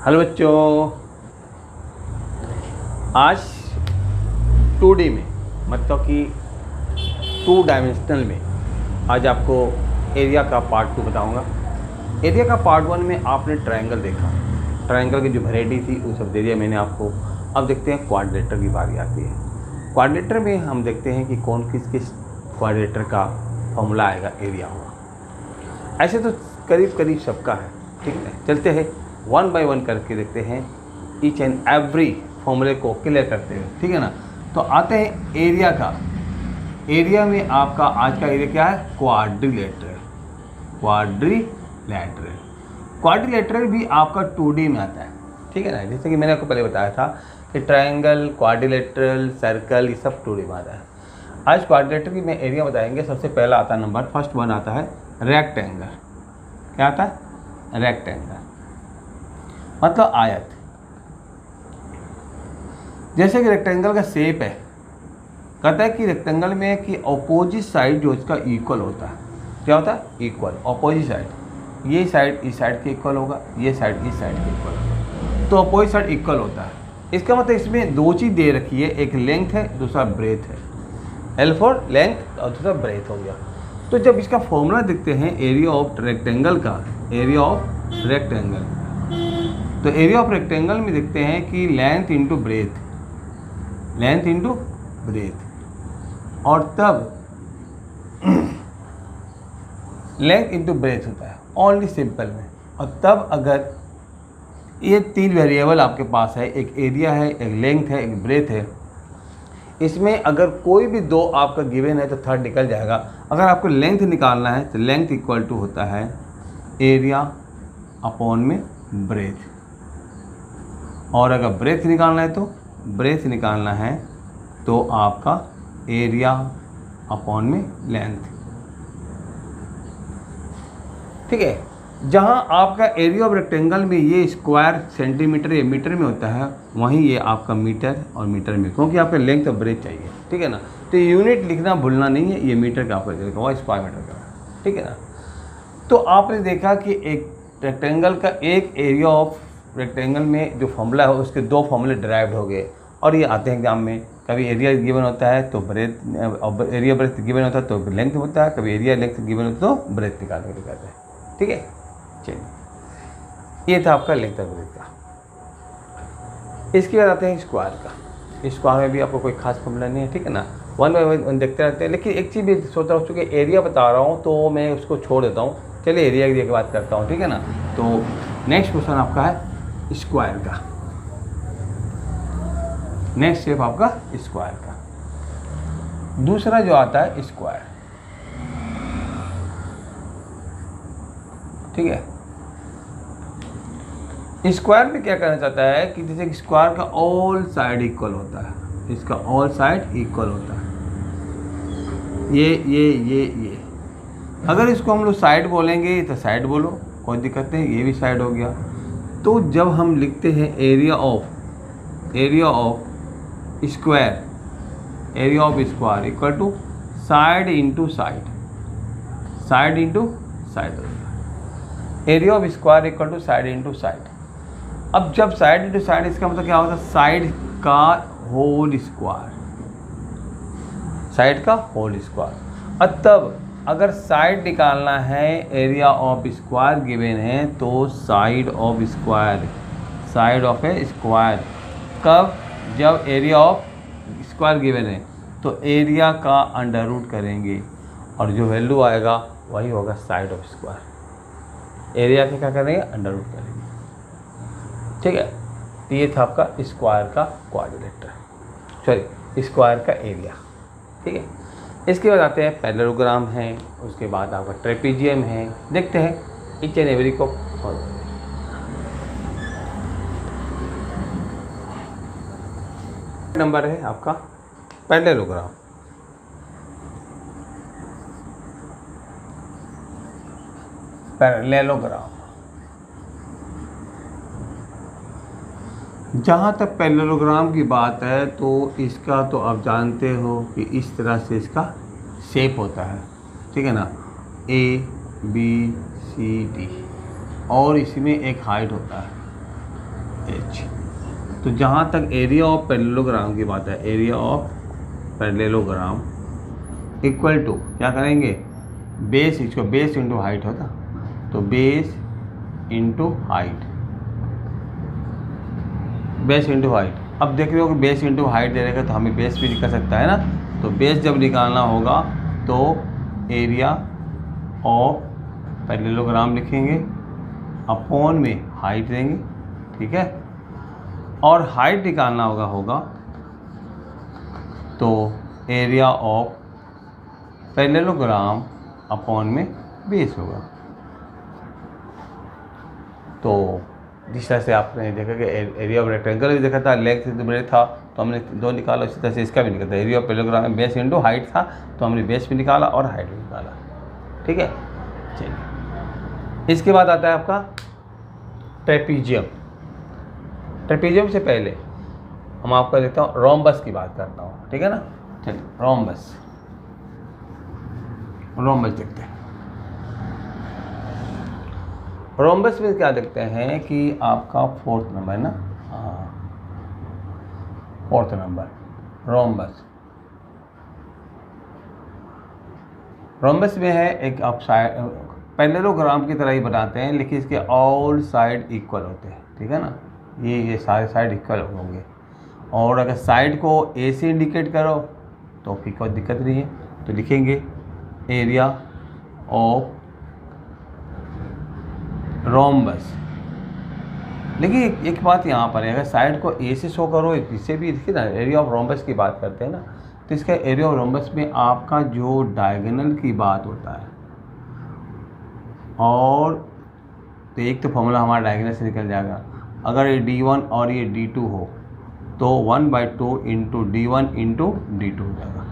Hello बच्चों, आज 2D में मतलब कि 2 डायमेंशनल में आज आपको एरिया का पार्ट 2 बताऊंगा। एरिया का पार्ट 1 में आपने ट्रायंगल देखा, ट्रायंगल की जो वैरायटी थी वो सब दे दिया मैंने आपको। अब देखते हैं क्वाड्रिलेटरल की बारी आती है। क्वाड्रिलेटरल में हम देखते हैं कि कौन किस किस क्वाड्रिलेटरल का फॉर्मूला आएगा, एरिया होगा। ऐसे तो करीब करीब सबका है, ठीक है। चलते हैं 1 बाय 1 करके देखते हैं, ईच एंड एवरी फॉर्मूले को क्लियर करते हैं, ठीक है ना। तो आते हैं एरिया का। एरिया में आपका आज का एरिया क्या है? क्वाड्रिलेटरल। क्वाड्रिलेटरल भी आपका 2D में आता है, ठीक है ना। जैसे कि मैंने आपको पहले बताया था कि ट्रायंगल, क्वाड्रिलेटरल, सर्कल ये सब 2D में आता है। आज क्वाड्रिलेटरल की मैं एरिया बताएंगे। सबसे पहला आता है नंबर, फर्स्ट वन आता है रेक्टेंगल। क्या आता है? रेक्टेंगल मतलब आयत। जैसे कि रेक्टेंगल का शेप है, कहता है कि रेक्टेंगल में कि ऑपोजिट साइड जो इसका इक्वल होता है। क्या होता है? इक्वल। ऑपोजिट साइड, ये साइड इस साइड के इक्वल होगा, ये साइड इस साइड के इक्वल होगा, तो ऑपोजिट साइड इक्वल होता है। इसका मतलब इसमें दो चीज़ दे रखी है, एक लेंथ है, दूसरा ब्रेथ है। L फॉर लेंथ और दूसरा ब्रेथ हो गया। तो जब इसका फॉर्मूला देखते हैं एरिया ऑफ रेक्टेंगल का, एरिया ऑफ रेक्टेंगल, तो एरिया ऑफ रेक्टेंगल में देखते हैं कि length into breadth, length into breadth, और तब लेंथ इंटू ब्रेथ होता है ओनली सिंपल में। और तब अगर ये 3 वेरिएबल आपके पास है, एक एरिया है, एक लेंथ है, एक ब्रेथ है, इसमें अगर कोई भी 2 आपका गिवन है तो थर्ड निकल जाएगा। अगर आपको लेंथ निकालना है तो लेंथ इक्वल टू होता है एरिया अपॉन में ब्रेथ, और अगर ब्रेथ निकालना है तो ब्रेथ निकालना है तो आपका एरिया अपॉन में लेंथ, ठीक है। जहां आपका एरिया ऑफ रेक्टेंगल में ये स्क्वायर सेंटीमीटर या मीटर में होता है, वहीं ये आपका मीटर और मीटर में, क्योंकि आपका लेंथ और ब्रेथ चाहिए, ठीक है ना। तो यूनिट लिखना भूलना नहीं है, ये मीटर का आपका लिखा स्क्वायर मीटर का, ठीक है ना। तो आपने देखा कि एक रेक्टेंगल का एक एरिया ऑफ रेक्टेंगल में जो फॉर्मूला है उसके 2 फॉर्मूले डिराइव्ड हो गए, और ये आते हैं एग्जाम में। कभी एरिया गिवन होता है तो ब्रेथ, एरिया ब्रेथ गिवन होता है तो लेंथ होता है, कभी एरिया लेंथ गिवन होता है तो ब्रेथ निकालने के लिए कहते हैं, ठीक है। चलिए, ये था आपका लेंथ और ब्रेथ का। इसके बाद आते हैं स्क्वायर का। स्क्वायर में भी आपको कोई खास फॉर्मूला नहीं है, ठीक है ना। 1 बाय 1 देखते रहते हैं। लेकिन एक चीज़ भी सोच रहा हूँ, चूँकि एरिया बता रहा हूँ तो मैं उसको छोड़ देता हूँ। चलिए एरिया की बात करता हूँ, ठीक है ना। तो नेक्स्ट क्वेश्चन आपका है स्क्वायर का। नेक्स्ट स्टेप आपका स्क्वायर का। दूसरा जो आता है स्क्वायर, ठीक है। स्क्वायर में क्या करना चाहता है कि जैसे स्क्वायर का ऑल साइड इक्वल होता है, इसका ऑल साइड इक्वल होता है, ये अगर इसको हम लोग साइड बोलेंगे तो साइड बोलो, कोई दिक्कत नहीं, ये भी साइड हो गया। तो जब हम लिखते हैं area of square, area of square equal to side into side, side into side होता है। Area of square equal to side into side. अब जब साइड इंटू साइड, इसका मतलब क्या होता है? साइड का होल स्क्वायर, साइड का होल स्क्वायर। और तब अगर साइड निकालना है, एरिया ऑफ स्क्वायर गिवन है तो side of square, side of A square. कब? जब एरिया ऑफ स्क्वायर गिवन है तो एरिया का अंडर रूट करेंगे, और जो वैल्यू आएगा वही होगा साइड ऑफ स्क्वायर। एरिया के क्या करेंगे? अंडर रूट करेंगे, ठीक है। तो ये था आपका स्क्वायर का क्वाड्रिलेटरल, सॉरी स्क्वायर का एरिया, ठीक है। इसके बाद आते हैं पैरेललोग्राम है, उसके बाद आपका ट्रेपीजियम है। देखते हैं ईच एंड एवरी को सॉल्व करें। नंबर है आपका पैरेललोग्राम। पैरेललोग्राम, जहाँ तक पैरेललोग्राम की बात है तो इसका तो आप जानते हो कि इस तरह से इसका शेप होता है, ठीक है ना। A B C D, और इसमें एक हाइट होता है, एच। तो जहाँ तक एरिया ऑफ पैरेललोग्राम की बात है, area of parallelogram equal to क्या करेंगे, बेस, इसको बेस इंटू हाइट होता, तो base into height, base into height. अब देख रहे हो कि बेस इंटू हाइट दे रहेगा तो हमें बेस भी निकल सकता है ना। तो बेस जब निकालना होगा तो एरिया ऑफ पैरेललोग्राम लिखेंगे, अपॉन में हाइट देंगे, ठीक है। और हाइट निकालना होगा तो एरिया ऑफ पैरेललोग्राम अपॉन में बेस होगा। तो जिस तरह से आपने देखा कि एरिया ऑफ रेक्टेंगल भी देखा था, लेंथ मेरे था तो हमने 2 निकाला, उसी तरह से इसका भी निकलता है। एरिया ऑफ पैरेललोग्राम में बेस इंटू हाइट था तो हमने बेस भी निकाला और हाइट भी निकाला, ठीक है। चलिए, इसके बाद आता है आपका ट्रेपीजियम। ट्रेपीजियम से पहले हम आपका देखता हूँ रोम्बस की बात करता हूँ, ठीक है ना। चलिए, रोम्बस देखते हैं। रोम्बस में क्या देखते हैं कि आपका 4th नंबर है ना, हाँ 4th नंबर रोम्बस में है एक, आप पैरेललोग्राम की तरह ही बनाते हैं लेकिन इसके ऑल साइड इक्वल होते हैं, ठीक है ना। ये सारे साइड इक्वल होंगे, और अगर साइड को ए से इंडिकेट करो तो फिर कोई दिक्कत नहीं है, तो लिखेंगे एरिया ऑफ रोम्बस। लेकिन एक बात यहाँ पर है, अगर साइड को ए से शो करो, इससे भी देखिए ना, एरिया ऑफ रोम्बस की बात करते हैं ना, तो इसका एरिया ऑफ रोम्बस में आपका जो डायगोनल की बात होता है, और तो एक तो फॉर्मूला हमारा डायगोनल से निकल जाएगा। अगर ये D1 और ये D2 हो तो 1/2 इंटू D1 इंटू D2 हो जाएगा,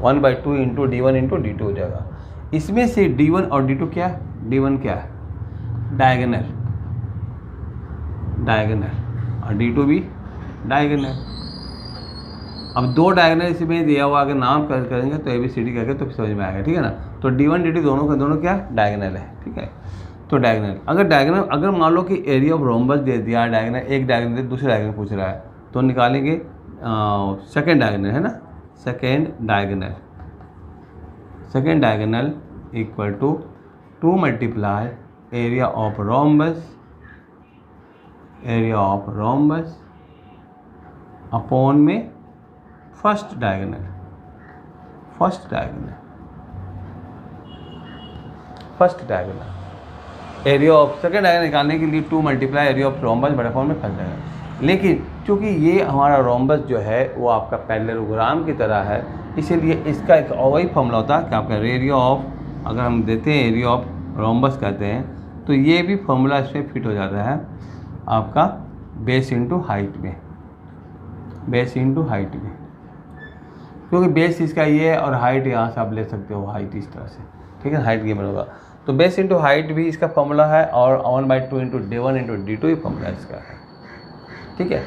1/2 इंटू D1 इंटू D2 हो जाएगा। इसमें से D1 और D2 क्या है, D1 क्या है, डायगोनल, और D2 भी डायगोनल। अब 2 डायगोनल इसमें दिया हुआ, अगर नाम करेंगे तो ABCD करके तो समझ में आएगा, ठीक है ना। तो D1 D2 दोनों का दोनों क्या डायगोनल है, ठीक है। तो डायगोनल, अगर मान लो कि एरिया ऑफ रोम्बस दे दिया, डायगोनल एक डायगोनल दे, दूसरे डायगोनल पूछ रहा है, तो निकालेंगे सेकेंड डायगोनल, है ना। Second diagonal equal to 2 multiply area of rhombus upon में first diagonal. Area of second diagonal निकालने के लिए 2 मल्टीप्लाई एरिया ऑफ रोम्बस बड़े फॉर्म में फंस जाएगा। लेकिन चूँकि ये हमारा रोम्बस जो है वो आपका पैरेललोग्राम की तरह है, इसीलिए इसका एक और वही फॉर्मूला होता है कि आपका एरिया ऑफ, अगर हम देते हैं एरिया ऑफ रोम्बस कहते हैं, तो ये भी फॉर्मूला इसमें फिट हो जाता है आपका बेस इंटू हाइट में, क्योंकि बेस इसका ये है और हाइट यहाँ से आप ले सकते हो हाइट इस तरह से, ठीक है। हाइट ये बनेगा, तो बेस इंटू हाइट भी इसका फॉर्मूला है, और 1/2 इंटू D1 इंटू D2 ही फॉर्मूला इसका है, ठीक है।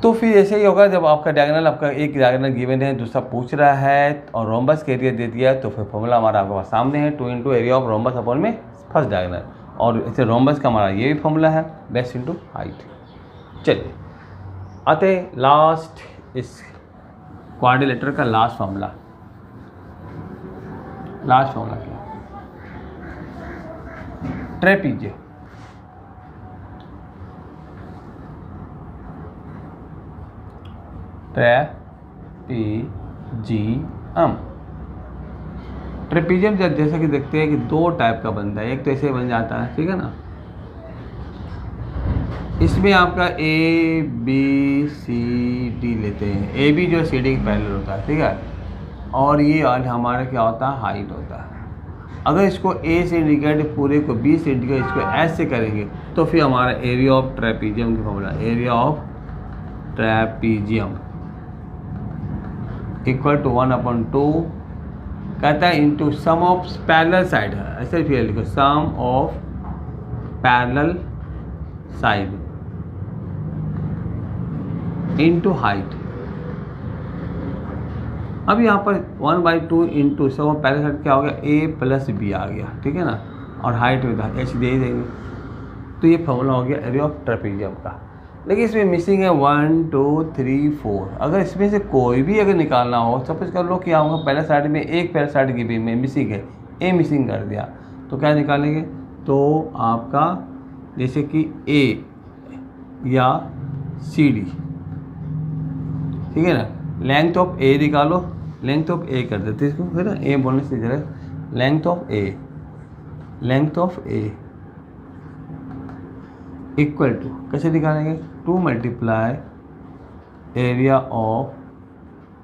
तो फिर ऐसे ही होगा, जब आपका डायगोनल, आपका एक डायगोनल गिवन है, दूसरा पूछ रहा है और रोम्बस के एरिया दे दिया है, तो फिर फॉर्मूला हमारा आपके पास सामने है, 2 into area of rhombus upon में फर्स्ट डायगोनल, और इसे रोम्बस का हमारा ये भी फॉर्मूला है, बेस इंटू हाइट। चलिए आते लास्ट, इस क्वाड्रिलेटरल का लास्ट फॉर्मूला क्या, ट्रेपीजियम। ट्रेपीजियम जैसा कि देखते हैं कि 2 टाइप का बनता है, एक तो ऐसे बन जाता है, ठीक है ना। इसमें आपका ABCD लेते हैं, AB जो CD के पैरेलल होता है, ठीक है, और ये हमारा क्या होता है, हाइट होता है। अगर इसको A से इंडिकेट, पूरे को B से इंडिकेट, इसको S से करेंगे, तो फिर हमारा एरिया ऑफ ट्रेपीजियम की formula, area of trapezium equal to 1/2 कहता है into sum of parallel side है, ऐसे फिर लिखो, sum of parallel side into height. अब यहाँ पर 1/2 into sum of parallel side क्या हो गया, A + B आ गया, ठीक है ना, और हाइट में H दे ही देंगे। तो ये फॉर्मूला हो गया एरिया ऑफ ट्रेपेजियम का। लेकिन इसमें मिसिंग है 1 2 3 4। अगर इसमें से कोई भी अगर निकालना हो, सपोज कर लो क्या होगा, पहले साइड में एक पहले साइड गिवन में मिसिंग है, ए मिसिंग कर दिया, तो क्या निकालेंगे, तो आपका जैसे कि ए या सी डी, ठीक है ना, लेंथ ऑफ ए निकालो, लेंथ ऑफ ए कर देते इसको, है ना, ए बोलने से जरा length of a, length of a equal to कैसे निकालेंगे, 2 multiply area of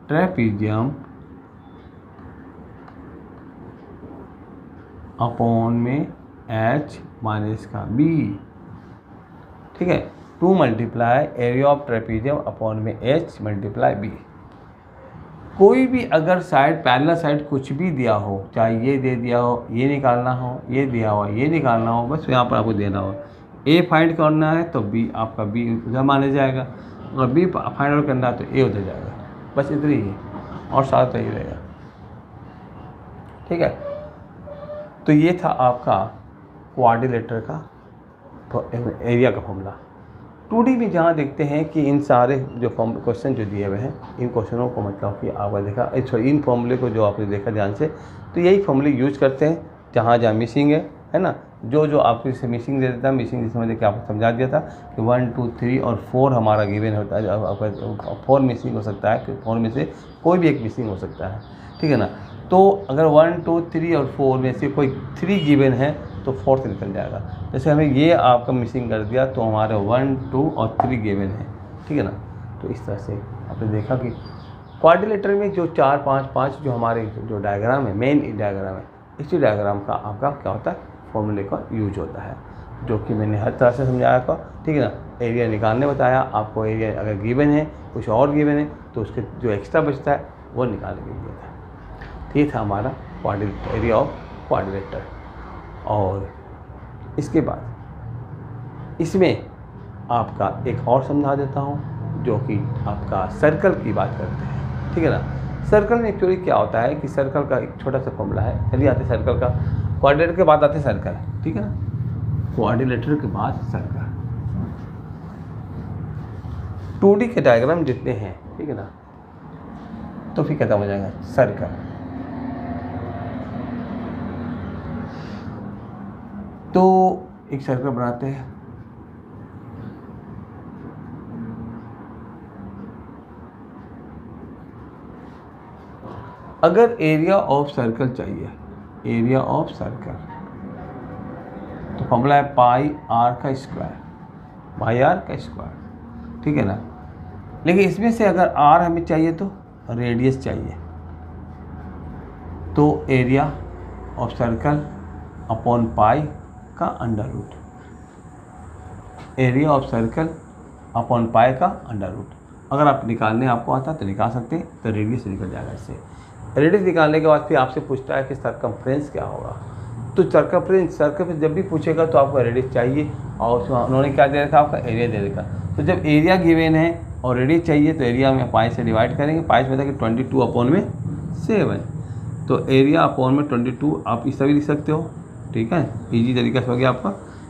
trapezium upon में h माइनस का b, ठीक है, 2 multiply area of trapezium upon में h मल्टीप्लाई b। कोई भी अगर साइड पैरेलल साइड कुछ भी दिया हो, चाहे ये दे दिया हो, ये निकालना हो, ये दिया हो, ये निकालना हो, बस यहाँ पर आपको देना हो, ए फाइंड करना है तो बी आपका बी उधर माना जाएगा, और बी फाइंड आउट करना है तो ए उधर जाएगा, बस इतनी ही, और साथ ही रहेगा, ठीक है। तो ये था आपका क्वाड्रिलेटरल का एरिया का फॉर्मूला। 2D में जहाँ देखते हैं कि इन सारे जो क्वेश्चन जो दिए हुए हैं, इन क्वेश्चनों को मतलब कि आपने देखा, इन फॉर्मूले को जो आपने देखा ध्यान से, तो यही फॉर्मूले यूज करते हैं जहाँ जहाँ मिसिंग है ना, जो आपको इसे मिसिंग दे देता है, मिसिंग जिसमें देखिए आपको समझा दिया था कि 1 2 3 और 4 हमारा गिवन होता है, आपका 4 मिसिंग हो सकता है, 4 में से कोई भी एक मिसिंग हो सकता है, ठीक है ना। तो अगर 1 2 3 और 4 में से कोई 3 गिवन है तो 4th निकल जाएगा। जैसे हमें ये आपका मिसिंग कर दिया तो हमारे 1 2 और 3 गिवन है, ठीक है ना। तो इस तरह से आपने देखा कि क्वाड्रिलेटरल में जो 4 5 5 जो हमारे जो डायग्राम है, मेन डायग्राम है, इसी डायग्राम का आपका क्या होता है, फॉर्मूले का यूज होता है, जो कि मैंने हर तरह से समझाया था, ठीक है ना। एरिया निकालने बताया आपको, एरिया अगर गिवन है, कुछ और गिवन है तो उसके जो एक्स्ट्रा बचता है वो निकालने के लिए था। ये था हमारा एरिया ऑफ क्वाड्रिलेटरल। और इसके बाद इसमें आपका एक और समझा देता हूँ, जो कि आपका सर्कल की बात करते हैं, ठीक है ना। सर्कल में एक्चुअली क्या होता है कि सर्कल का एक छोटा सा फॉर्मूला है, चलिए आते सर्कल का, क्वाड्रिलेटरल के बाद आते सर्कल, ठीक है ना। क्वाड्रिलेटरल के बाद सर्कल, 2D के डायग्राम जितने हैं, ठीक है ना, तो फिर खत्म हो जाएगा सर्कल। तो एक सर्कल बनाते हैं, अगर एरिया ऑफ सर्कल चाहिए, एरिया ऑफ सर्कल, तो फॉर्मूला है पाई आर का स्क्वायर, पाई आर का स्क्वायर, ठीक है ना। लेकिन इसमें से अगर आर हमें चाहिए तो रेडियस चाहिए, तो area of circle upon pi का under root, area of circle upon pi का अंडर रूट। अगर आप निकालने आपको आता तो निकाल सकते हैं, तो रेडियस निकल जाएगा इससे। रेडियस निकालने के बाद फिर आपसे पूछता है कि सर्कमफ्रेंस क्या होगा, तो सर्कमफ्रेंस जब भी पूछेगा तो आपको रेडियस चाहिए, और उन्होंने क्या दे रखा, आपका एरिया दे रखा। तो जब एरिया गिवन है और रेडियस चाहिए तो एरिया में पाई से डिवाइड करेंगे, पाई से बताया कि 22 अपॉन में 7, तो एरिया अपॉन में 22 आप इस तरह भी लिख सकते हो, ठीक है, इजी तरीका से हो गया आपका।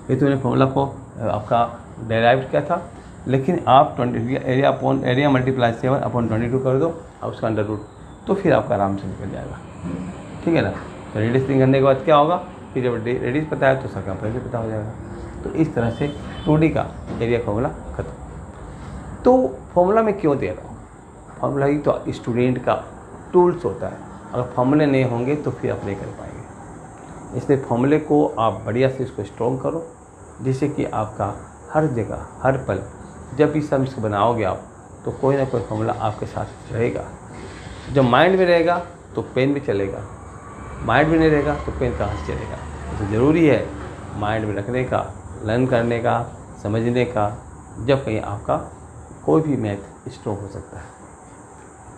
ये तो मैंने फॉर्मूला को आपका डेराइव किया था, लेकिन आप 20 area upon area multiply 7 upon 22 कर दो और उसका अंडर रूट, तो फिर आपका आराम से निकल जाएगा, ठीक है ना। तो रेडियस निकालने के बाद क्या होगा, फिर जब रेडियस पता है तो सर्कमफ्रेंस भी पता हो जाएगा। तो इस तरह से 2D का एरिया फॉर्मूला खत्म। तो फॉर्मूला मैं क्यों दे रहा हूँ, फॉर्मूला ही तो स्टूडेंट का टूल्स होता है, अगर फॉर्मूले नहीं होंगे तो फिर आप नहीं कर पाएंगे। इसलिए फॉर्मूले को आप बढ़िया से इसको स्ट्रॉन्ग करो, जिससे कि आपका हर जगह हर पल जब भी सम्स बनाओगे आप, तो कोई ना कोई फॉर्मूला आपके साथ रहेगा। जब माइंड में रहेगा तो पेन भी चलेगा, माइंड में नहीं रहेगा तो पेन कहाँ से चलेगा। तो ज़रूरी है माइंड में रखने का, लर्न करने का, समझने का, जब कहीं आपका कोई भी मैथ स्ट्रॉन्ग हो सकता है,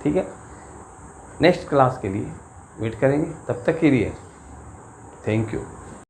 ठीक है। नेक्स्ट क्लास के लिए वेट करेंगे, तब तक के लिए थैंक यू।